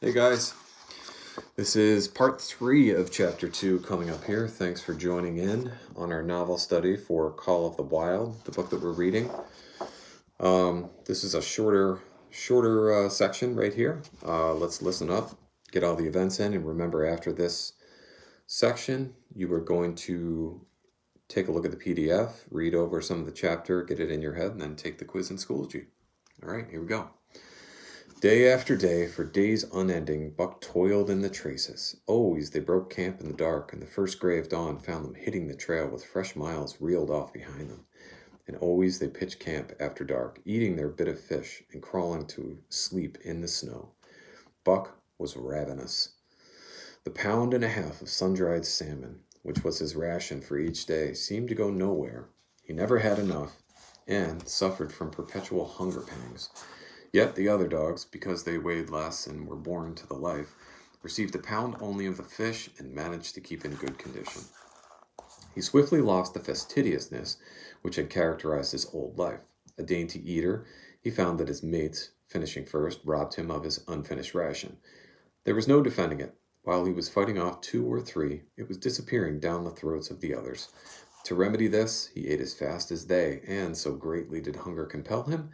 Hey guys, this is part 3 of chapter 2 coming up here. Thanks for joining in on our novel study for Call of the Wild, the book that we're reading. This is a shorter section right here. Let's listen up, get all the events in, and remember after this section, you are going to take a look at the PDF, read over some of the chapter, get it in your head, and then take the quiz in Schoology. All right, here we go. Day after day, for days unending, Buck toiled in the traces. Always they broke camp in the dark, and the first gray of dawn found them hitting the trail with fresh miles reeled off behind them. And always they pitched camp after dark, eating their bit of fish and crawling to sleep in the snow. Buck was ravenous. The pound and a half of sun-dried salmon, which was his ration for each day, seemed to go nowhere. He never had enough, and suffered from perpetual hunger pangs. Yet the other dogs, because they weighed less and were born to the life, received a pound only of the fish and managed to keep in good condition. He swiftly lost the fastidiousness which had characterized his old life. A dainty eater, he found that his mates, finishing first, robbed him of his unfinished ration. There was no defending it. While he was fighting off 2 or 3, it was disappearing down the throats of the others. To remedy this, he ate as fast as they, and so greatly did hunger compel him,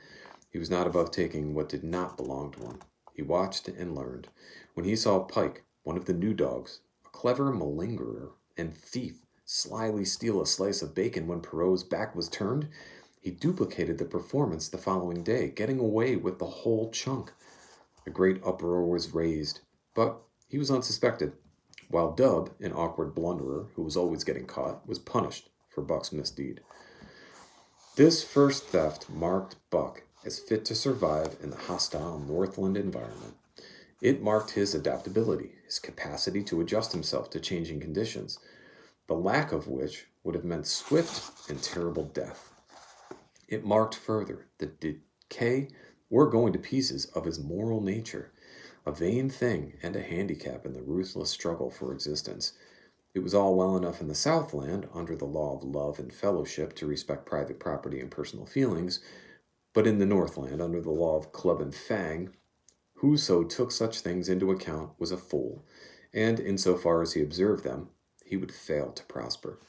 he was not above taking what did not belong to him. He watched and learned. When he saw Pike, one of the new dogs, a clever malingerer and thief, slyly steal a slice of bacon when Perrault's back was turned, he duplicated the performance the following day, getting away with the whole chunk. A great uproar was raised, but he was unsuspected, while Dub, an awkward blunderer who was always getting caught, was punished for Buck's misdeed. This first theft marked Buck as fit to survive in the hostile Northland environment. It marked his adaptability, his capacity to adjust himself to changing conditions, the lack of which would have meant swift and terrible death. It marked further the decay or going to pieces of his moral nature, a vain thing and a handicap in the ruthless struggle for existence. It was all well enough in the Southland, under the law of love and fellowship, to respect private property and personal feelings, but in the Northland, under the law of club and fang, whoso took such things into account was a fool, and in so far as he observed them, he would fail to prosper.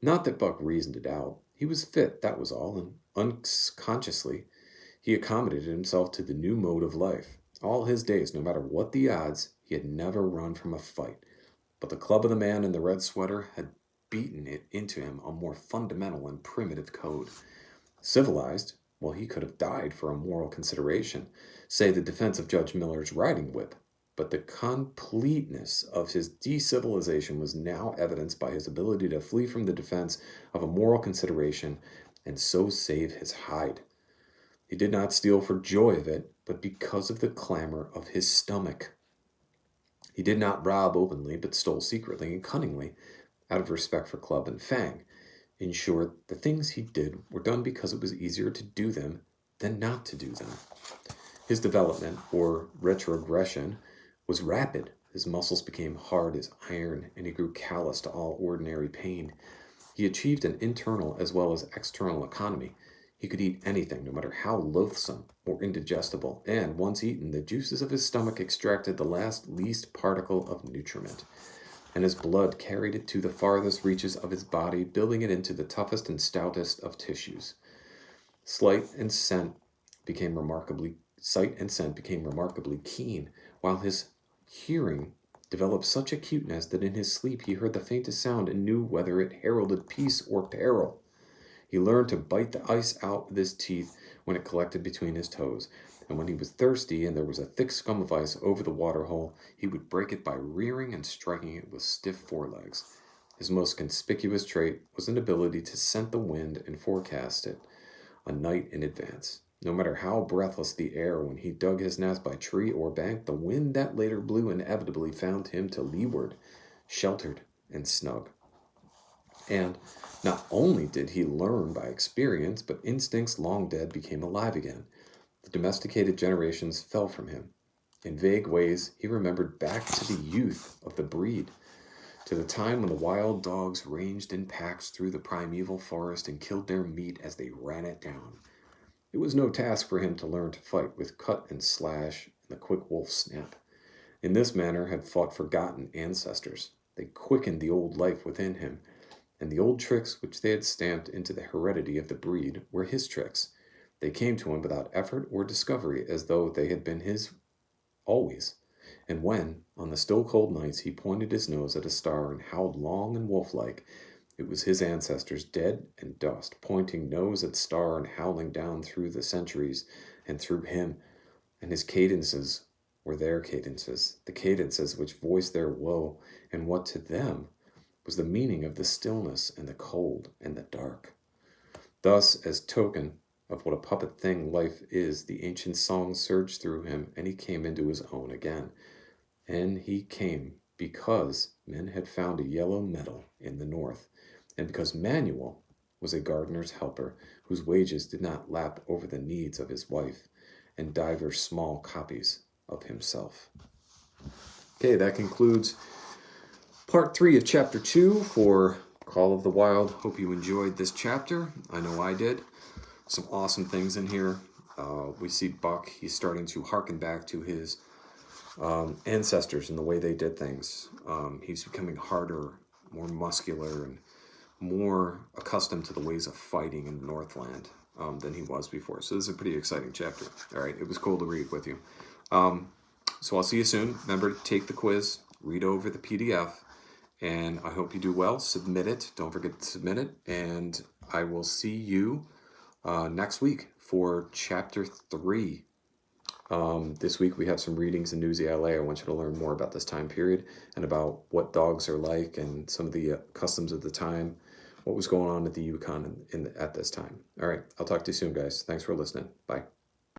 Not that Buck reasoned it out. He was fit, that was all, and unconsciously he accommodated himself to the new mode of life. All his days, no matter what the odds, he had never run from a fight. But the club of the man in the red sweater had beaten it into him a more fundamental and primitive code. Civilized, well, he could have died for a moral consideration, say the defense of Judge Miller's riding whip. But the completeness of his decivilization was now evidenced by his ability to flee from the defense of a moral consideration and so save his hide. He did not steal for joy of it, but because of the clamor of his stomach. He did not rob openly, but stole secretly and cunningly, out of respect for club and fang. In short, the things he did were done because it was easier to do them than not to do them. His development, or retrogression, was rapid. His muscles became hard as iron, and he grew callous to all ordinary pain. He achieved an internal as well as external economy. He could eat anything, no matter how loathsome or indigestible, and once eaten, the juices of his stomach extracted the least particle of nutriment, and his blood carried it to the farthest reaches of his body, building it into the toughest and stoutest of tissues. Sight and scent became remarkably keen, while his hearing developed such acuteness that in his sleep he heard the faintest sound and knew whether it heralded peace or peril. He learned to bite the ice out with his teeth when it collected between his toes, and when he was thirsty and there was a thick scum of ice over the water hole, he would break it by rearing and striking it with stiff forelegs. His most conspicuous trait was an ability to scent the wind and forecast it a night in advance. No matter how breathless the air when he dug his nest by tree or bank, the wind that later blew inevitably found him to leeward, sheltered and snug. And not only did he learn by experience, but instincts long dead became alive again. The domesticated generations fell from him. In vague ways, he remembered back to the youth of the breed, to the time when the wild dogs ranged in packs through the primeval forest and killed their meat as they ran it down. It was no task for him to learn to fight with cut and slash and the quick wolf snap. in this manner had fought forgotten ancestors. They quickened the old life within him, and the old tricks which they had stamped into the heredity of the breed were his tricks. They came to him without effort or discovery, as though they had been his always. And when, on the still cold nights, he pointed his nose at a star and howled long and wolf-like, it was his ancestors, dead and dust, pointing nose at star and howling down through the centuries and through him, and his cadences were their cadences, the cadences which voiced their woe, and what to them was the meaning of the stillness and the cold and the dark. Thus, as token of what a puppet thing life is, the ancient song surged through him, and he came into his own again. And he came because men had found a yellow metal in the north, and because Manuel was a gardener's helper, whose wages did not lap over the needs of his wife, and divers small copies of himself. Okay, that concludes part 3 of chapter 2 for Call of the Wild. Hope you enjoyed this chapter. I know I did. Some awesome things in here. We see Buck, he's starting to harken back to his ancestors and the way they did things. He's becoming harder, more muscular, and more accustomed to the ways of fighting in the Northland than he was before. So this is a pretty exciting chapter. All right, it was cool to read with you. So I'll see you soon. Remember to take the quiz, read over the PDF, and I hope you do well. Submit it. Don't forget to submit it. And I will see you next week for chapter 3. This week we have some readings in Newsy LA. I want you to learn more about this time period and about what dogs are like and some of the customs of the time, what was going on at the Yukon at this time. All right, I'll talk to you soon, guys. Thanks for listening. Bye.